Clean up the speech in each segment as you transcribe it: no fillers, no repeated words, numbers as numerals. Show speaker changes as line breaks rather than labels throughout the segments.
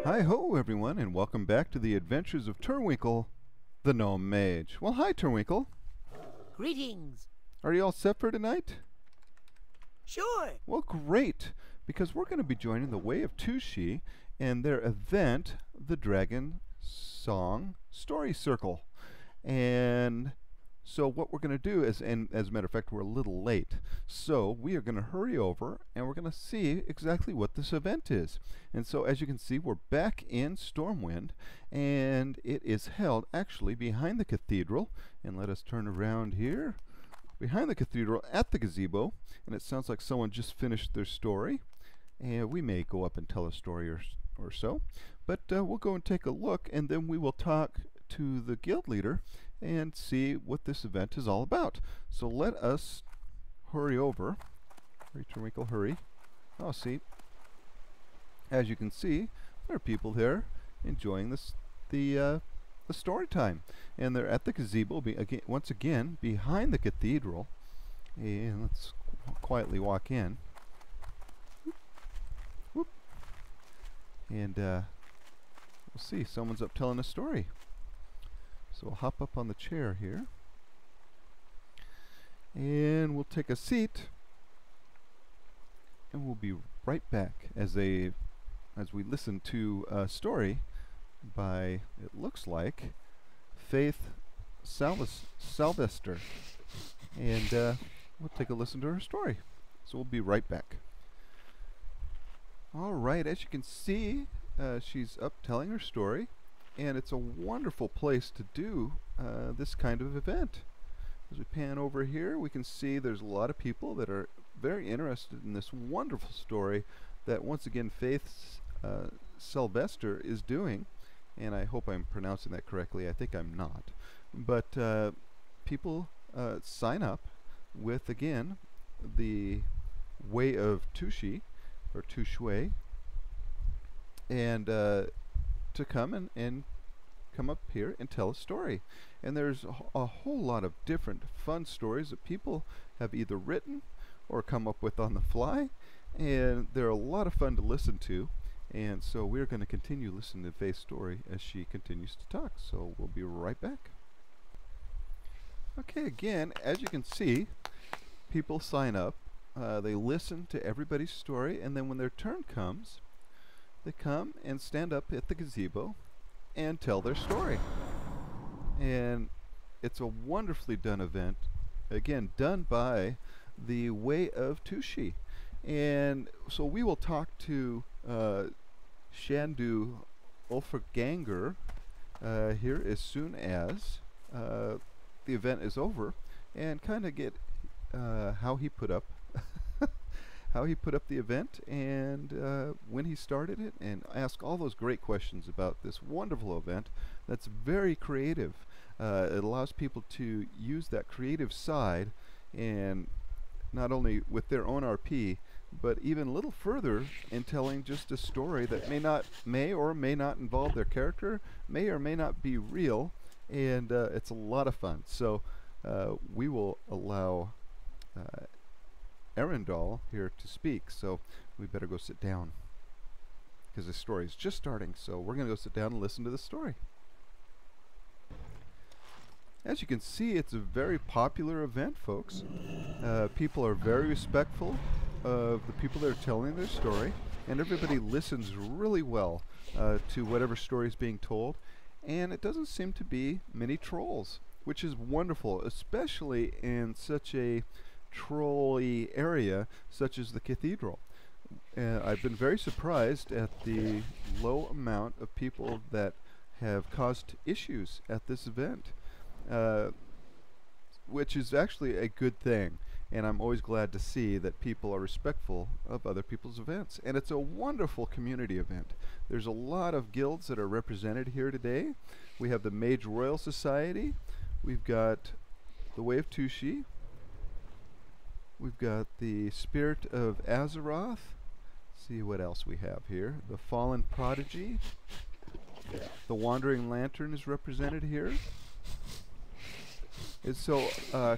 Hi-ho, everyone, and welcome back to the adventures of Turwinkle, the gnome mage. Well, hi, Turwinkle.
Greetings.
Are you all set for tonight?
Sure.
Well, great, because we're going to be joining the Way of Tushui and their event, the Dragon Song Story Circle. And so what we're going to do is, and as a matter of fact, we're a little late, so we are going to hurry over and we're going to see exactly what this event is. And so as you can see, we're back in Stormwind, and it is held actually behind the cathedral. And let us turn around here. Behind the cathedral at the gazebo, and it sounds like someone just finished their story. And we may go up and tell a story or so, but we'll go and take a look, and then we will talk to the guild leader and see what this event is all about. So let us hurry over. Hurry, Turwinkle, hurry. Oh, see, as you can see, there are people there enjoying the story time, and they're at the gazebo once again behind the cathedral. And let's quietly walk in. Whoop. And we'll see, someone's up telling a story. So we'll hop up on the chair here, and we'll take a seat, and we'll be right back as we listen to a story by, it looks like, Faith Sylvester. And we'll take a listen to her story. So we'll be right back. Alright, as you can see, she's up telling her story, and it's a wonderful place to do this kind of event. As we pan over here, we can see there's a lot of people that are very interested in this wonderful story that, once again, Faith Sylvester is doing. And I hope I'm pronouncing that correctly. I think I'm not. But people sign up with, again, the Way of Tushui, or Tushui, and to come and come up here and tell a story. And there's a whole lot of different fun stories that people have either written or come up with on the fly, and they're a lot of fun to listen to. And so we're going to continue listening to Faith's story as she continues to talk. So we'll be right back. Okay, again, as you can see, people sign up. They listen to everybody's story, and then when their turn comes, they come and stand up at the gazebo and tell their story. And it's a wonderfully done event, again, done by the Way of Tushui. And so we will talk to Shandu Ulfganger here as soon as the event is over, and kind of get how he put up the event, and when he started it, and ask all those great questions about this wonderful event that's very creative. It allows people to use that creative side, and not only with their own RP, but even a little further in telling just a story that may or may not involve their character, may or may not be real, and it's a lot of fun. So we will allow Arundel here to speak, so we better go sit down, because the story is just starting. So we're going to go sit down and listen to the story. As you can see, it's a very popular event, folks. People are very respectful of the people that are telling their story, and everybody listens really well to whatever story is being told. And it doesn't seem to be many trolls, which is wonderful, especially in such a trolly area such as the cathedral. I've been very surprised at the low amount of people that have caused issues at this event. Which is actually a good thing, and I'm always glad to see that people are respectful of other people's events. And it's a wonderful community event. There's a lot of guilds that are represented here today. We have the Mage Royal Society, we've got the Way of Tushui, we've got the Spirit of Azeroth. Let's see what else we have here. The Fallen Prodigy, the Wandering Lantern is represented here. And so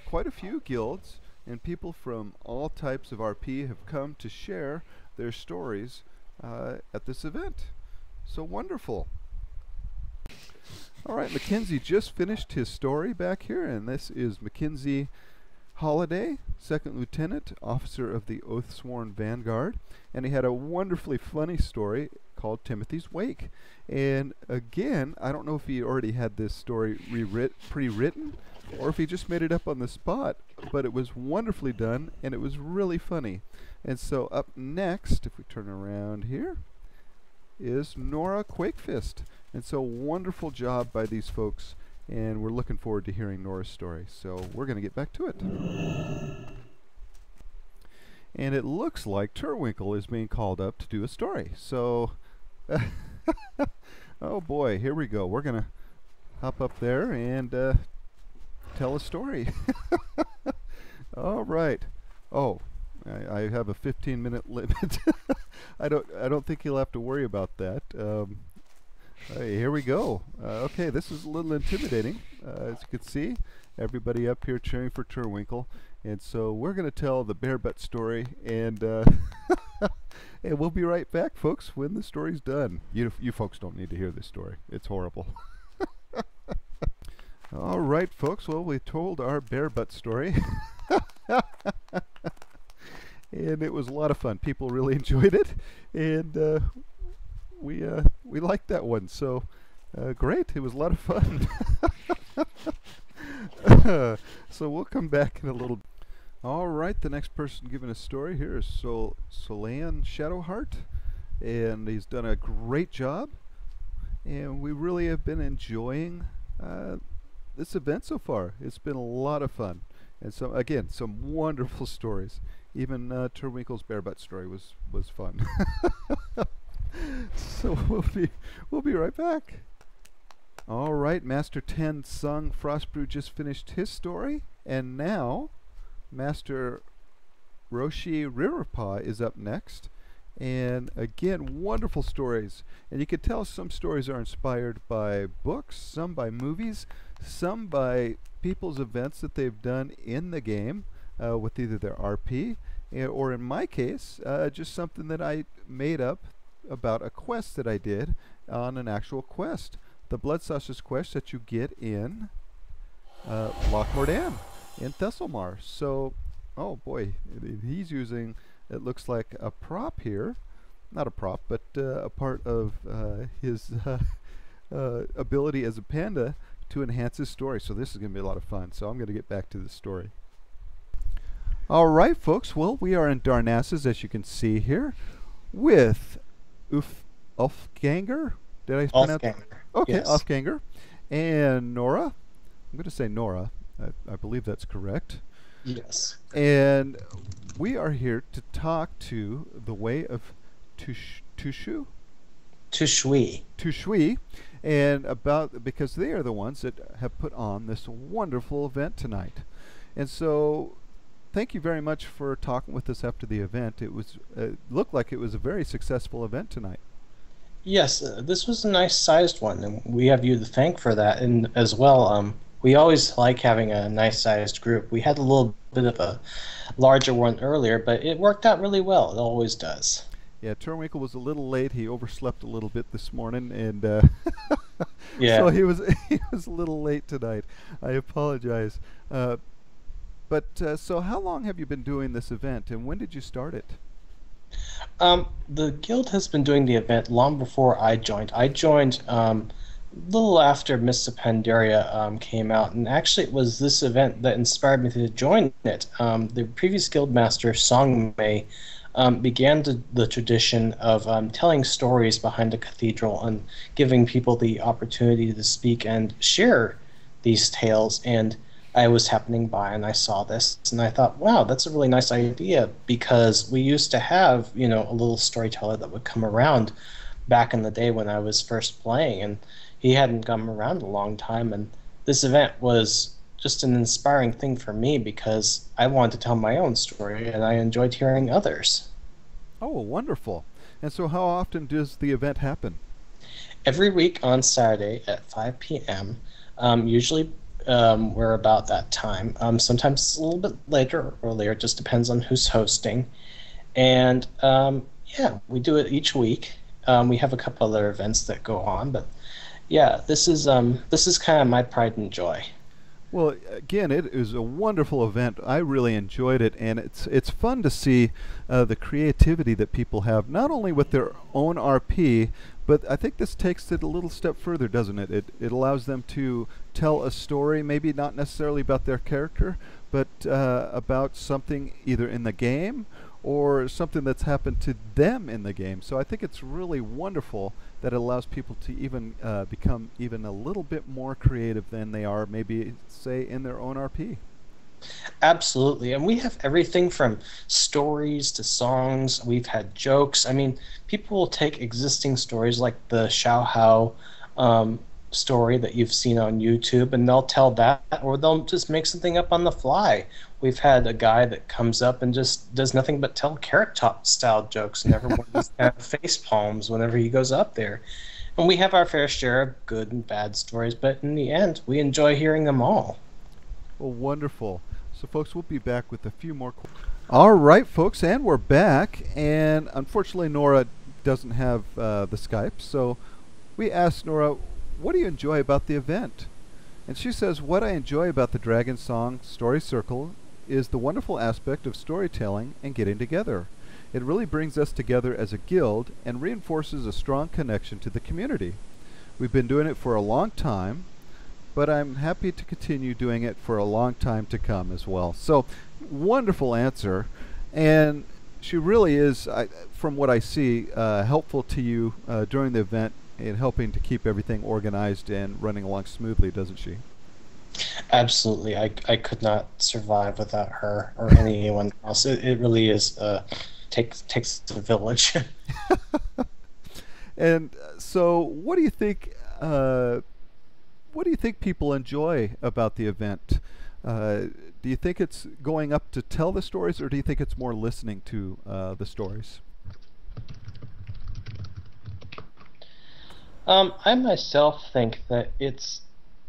quite a few guilds and people from all types of RP have come to share their stories at this event. So wonderful. All right, Mackenzie just finished his story back here, and this is Mackenzie Holiday, Second Lieutenant, Officer of the Oathsworn Vanguard, and he had a wonderfully funny story called Timothy's Wake. And again, I don't know if he already had this story pre-written or if he just made it up on the spot, but it was wonderfully done and it was really funny. And so up next, if we turn around here, is Nora Quakefist. And so wonderful job by these folks, and we're looking forward to hearing Nora's story. So we're going to get back to it. And it looks like Turwinkle is being called up to do a story. So, oh boy, here we go. We're going to hop up there and tell a story. All right. Oh, I have a 15-minute limit. I don't think you'll have to worry about that. Hey, here we go. Okay, this is a little intimidating. As you can see, everybody up here cheering for Turwinkle. And so we're going to tell the bear butt story, and and we'll be right back, folks, when the story's done. You folks don't need to hear this story. It's horrible. All right, folks. Well, we told our bear butt story. And it was a lot of fun. People really enjoyed it, and we liked that one. So great, it was a lot of fun. So we'll come back in a little. All right, the next person giving a story here is Solan Shadowheart, and he's done a great job. And we really have been enjoying this event so far. It's been a lot of fun, and so again, some wonderful stories. Even Turwinkle's bear butt story was fun. So we'll be right back. All right, Master 10 Sung Frostbrew just finished his story, and now Master Roshi Rirapa is up next. And again, wonderful stories. And you can tell some stories are inspired by books, some by movies, some by people's events that they've done in the game with either their RP or, in my case, just something that I made up about a quest that I did on an actual quest. The Blood Sausage quest that you get in Loch Mordan in Thesselmar. So, oh boy, he's using, it looks like a prop here. Not a prop, but a part of his ability as a panda to enhance his story. So this is going to be a lot of fun. So I'm going to get back to the story. All right, folks. Well, we are in Darnassus, as you can see here, with Ulfganger. Did I pronounce it? Okay, yes. Ulfganger. And Nora. I'm going to say Nora. I believe that's correct.
Yes.
And we are here to talk to the Way of Tushui. Tushui. And because they are the ones that have put on this wonderful event tonight. And so thank you very much for talking with us after the event. It looked like it was a very successful event tonight.
Yes, this was a nice-sized one, and we have you to thank for that. And as well, we always like having a nice-sized group. We had a little bit of a larger one earlier, but it worked out really well. It always does.
Yeah, Turwinkle was a little late. He overslept a little bit this morning, and
yeah.
So he was a little late tonight. I apologize. But so how long have you been doing this event, and when did you start it?
The guild has been doing the event long before I joined. I joined a little after Mists of Pandaria came out, and actually it was this event that inspired me to join it. The previous guild master, Song Mei, began the tradition of telling stories behind the cathedral and giving people the opportunity to speak and share these tales. And I was happening by and I saw this and I thought, wow, that's a really nice idea, because we used to have, a little storyteller that would come around back in the day when I was first playing, and he hadn't come around a long time, and this event was just an inspiring thing for me because I wanted to tell my own story and I enjoyed hearing others.
Oh, wonderful. And so how often does the event happen?
Every week on Saturday at 5 p.m. Usually we're about that time. Sometimes it's a little bit later or earlier. It just depends on who's hosting. And yeah, we do it each week. We have a couple other events that go on, but yeah, this is kind of my pride and joy.
Well, again, it is a wonderful event. I really enjoyed it, and it's fun to see the creativity that people have, not only with their own RP, but I think this takes it a little step further, doesn't it? It allows them to tell a story, maybe not necessarily about their character, but about something either in the game or something that's happened to them in the game. So I think it's really wonderful that it allows people to even become even a little bit more creative than they are maybe, say, in their own RP.
Absolutely. And we have everything from stories to songs. We've had jokes. I mean, people will take existing stories like the Xiao Hao story that you've seen on YouTube, and they'll tell that, or they'll just make something up on the fly. We've had a guy that comes up and just does nothing but tell carrot top style jokes, and everyone just kind of face palms whenever he goes up there. And we have our fair share of good and bad stories, but in the end, we enjoy hearing them all.
Well, wonderful. So, folks, we'll be back with a few more. All right, folks, and we're back. And unfortunately, Nora doesn't have the Skype, so we asked Nora, what do you enjoy about the event? And she says, what I enjoy about the Dragon Song Story Circle is the wonderful aspect of storytelling and getting together. It really brings us together as a guild and reinforces a strong connection to the community. We've been doing it for a long time, but I'm happy to continue doing it for a long time to come as well. So, wonderful answer. And she really is, from what I see, helpful to you during the event in helping to keep everything organized and running along smoothly, doesn't she?
Absolutely. I could not survive without her or anyone else. It really is takes a village.
And so, what do you think? What do you think people enjoy about the event? Do you think it's going up to tell the stories, or do you think it's more listening to the stories?
I myself think that it's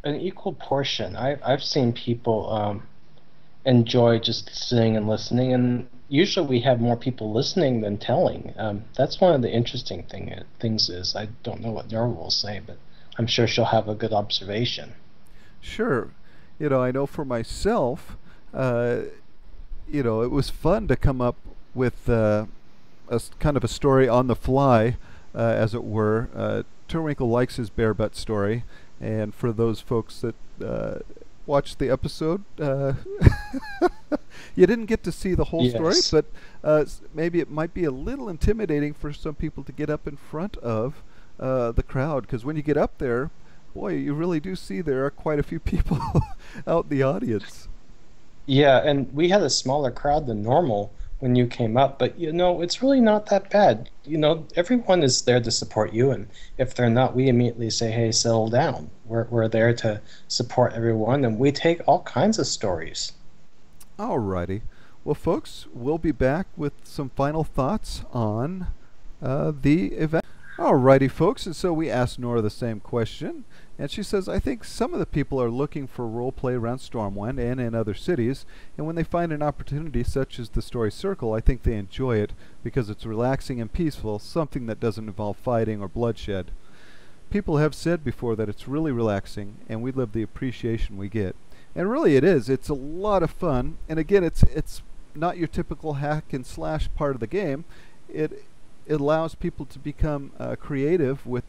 an equal portion. I've seen people enjoy just sitting and listening, and usually we have more people listening than telling. That's one of the interesting things is I don't know what Nora will say, but I'm sure she'll have a good observation.
Sure. I know for myself, it was fun to come up with kind of a story on the fly, as it were. Turwinkle likes his bare butt story, and for those folks that watched the episode, you didn't get to see the whole story,
Yes.
but maybe it might be a little intimidating for some people to get up in front of the crowd, because when you get up there, boy, you really do see there are quite a few people out in the audience.
Yeah, and we had a smaller crowd than normal when you came up, but it's really not that bad. Everyone is there to support you, and if they're not, we immediately say, "Hey, settle down." We're there to support everyone, and we take all kinds of stories.
Alrighty. Well, folks, we'll be back with some final thoughts on the event. Alrighty, folks, and so we asked Nora the same question, and she says, I think some of the people are looking for role play around Stormwind and in other cities, and when they find an opportunity such as the Story Circle, I think they enjoy it because it's relaxing and peaceful, something that doesn't involve fighting or bloodshed. People have said before that it's really relaxing, and we love the appreciation we get. And really it is. It's a lot of fun, and again, it's not your typical hack and slash part of the game. It allows people to become creative with,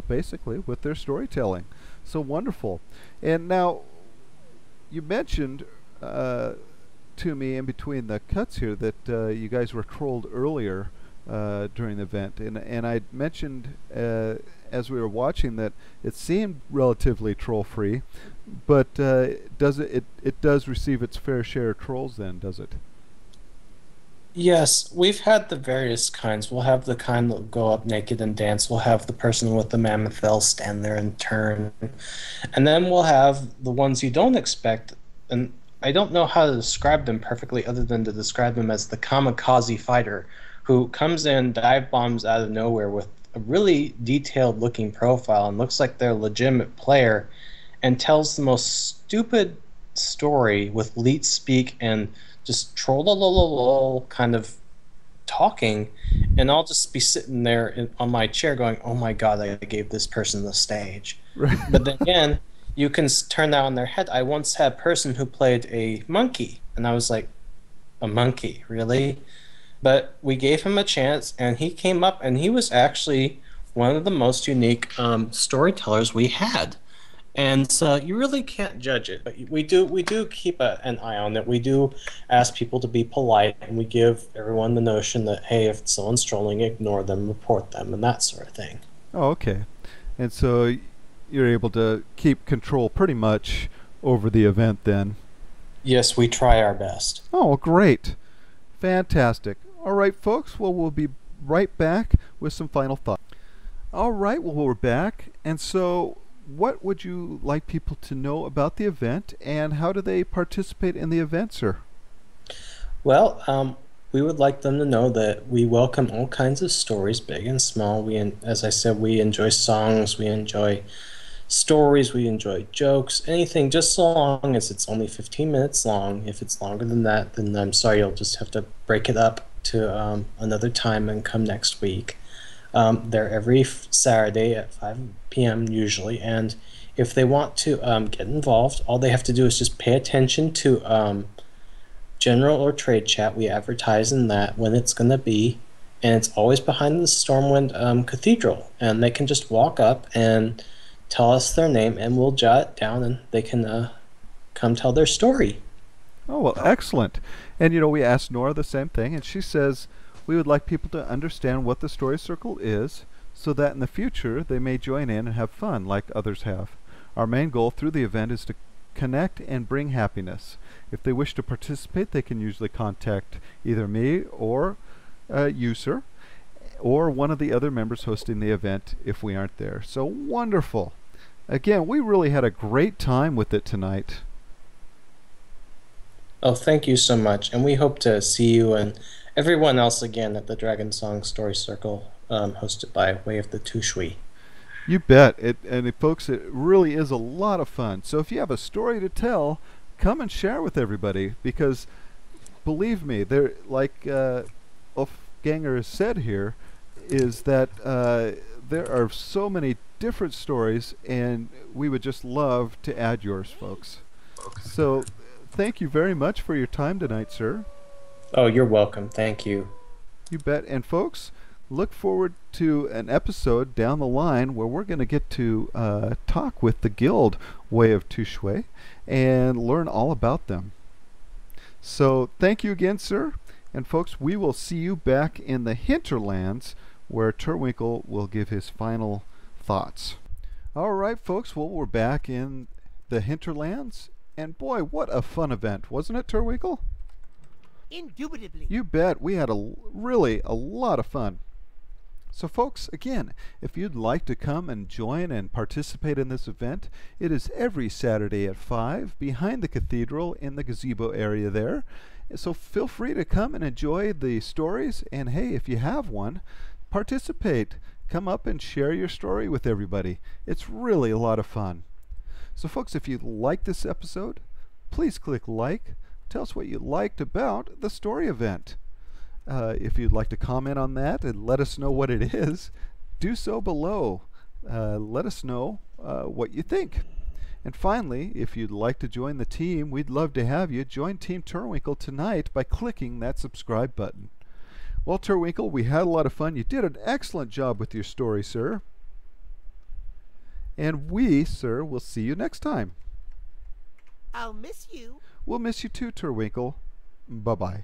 basically with their storytelling. So wonderful. And now, you mentioned to me in between the cuts here that you guys were trolled earlier during the event, and I mentioned as we were watching that it seemed relatively troll-free, but does it does receive its fair share of trolls then, does it?
Yes, we've had the various kinds. We'll have the kind that go up naked and dance. We'll have the person with the mammoth that'll stand there and turn. And then we'll have the ones you don't expect. And I don't know how to describe them perfectly other than to describe them as the kamikaze fighter who comes in, dive bombs out of nowhere with a really detailed looking profile and looks like they're a legitimate player and tells the most stupid story with leet speak and just troll kind of talking, and I'll just be sitting there on my chair going, "Oh my God, I gave this person the stage."
Right.
But then again, you can turn that on their head. I once had a person who played a monkey, and I was like, "A monkey, really?" But we gave him a chance, and he came up, and he was actually one of the most unique storytellers we had. And so you really can't judge it, but we do keep an eye on it. We do ask people to be polite, and we give everyone the notion that, hey, if someone's trolling, ignore them, report them, and that sort of thing.
Oh, okay. And so you're able to keep control pretty much over the event then.
Yes, we try our best.
Oh, great. Fantastic. All right, folks. Well, we'll be right back with some final thoughts. All right. Well, we're back. And so, what would you like people to know about the event, and how do they participate in the event, sir?
Well, we would like them to know that we welcome all kinds of stories, big and small. As I said, we enjoy songs, we enjoy stories, we enjoy jokes, anything, just so long as it's only 15 minutes long. If it's longer than that, then I'm sorry, you'll just have to break it up to another time and come next week. They're every Saturday at 5 p.m. usually, and if they want to get involved, all they have to do is just pay attention to general or trade chat. We advertise in that when it's going to be, and it's always behind the Stormwind Cathedral, and they can just walk up and tell us their name, and we'll jot it down, and they can come tell their story.
Oh, well, excellent. And, we asked Nora the same thing, and she says we would like people to understand what the Story Circle is so that in the future they may join in and have fun like others have. Our main goal through the event is to connect and bring happiness. If they wish to participate, they can usually contact either me or you, sir, or one of the other members hosting the event if we aren't there. So wonderful. Again, we really had a great time with it tonight.
Oh, thank you so much, and we hope to see you and everyone else again at the Dragon Song Story Circle, hosted by Way of the Tushui.
You bet. Folks, it really is a lot of fun. So if you have a story to tell, come and share with everybody, because believe me, there, like Wolfganger has said here, is that there are so many different stories, and we would just love to add yours, folks. So thank you very much for your time tonight, sir.
Oh, you're welcome. Thank you.
You bet. And folks, look forward to an episode down the line where we're going to get to talk with the guild Way of Tushui and learn all about them. So thank you again, sir. And folks, we will see you back in the hinterlands where Turwinkle will give his final thoughts. All right, folks. Well, we're back in the hinterlands. And boy, what a fun event, wasn't it, Turwinkle?
Indubitably.
You bet. We had really a lot of fun. So folks, again, if you'd like to come and join and participate in this event, it is every Saturday at 5 behind the cathedral in the gazebo area there. So feel free to come and enjoy the stories, and hey, if you have one, participate. Come up and share your story with everybody. It's really a lot of fun. So folks, if you like this episode, please click like. Tell us what you liked about the story event. If you'd like to comment on that and let us know what it is, do so below. Let us know what you think. And finally, if you'd like to join the team, we'd love to have you join Team Turwinkle tonight by clicking that subscribe button. Well, Turwinkle, we had a lot of fun. You did an excellent job with your story, sir. And we, sir, will see you next time.
I'll miss you.
We'll miss you too, Turwinkle. Bye-bye.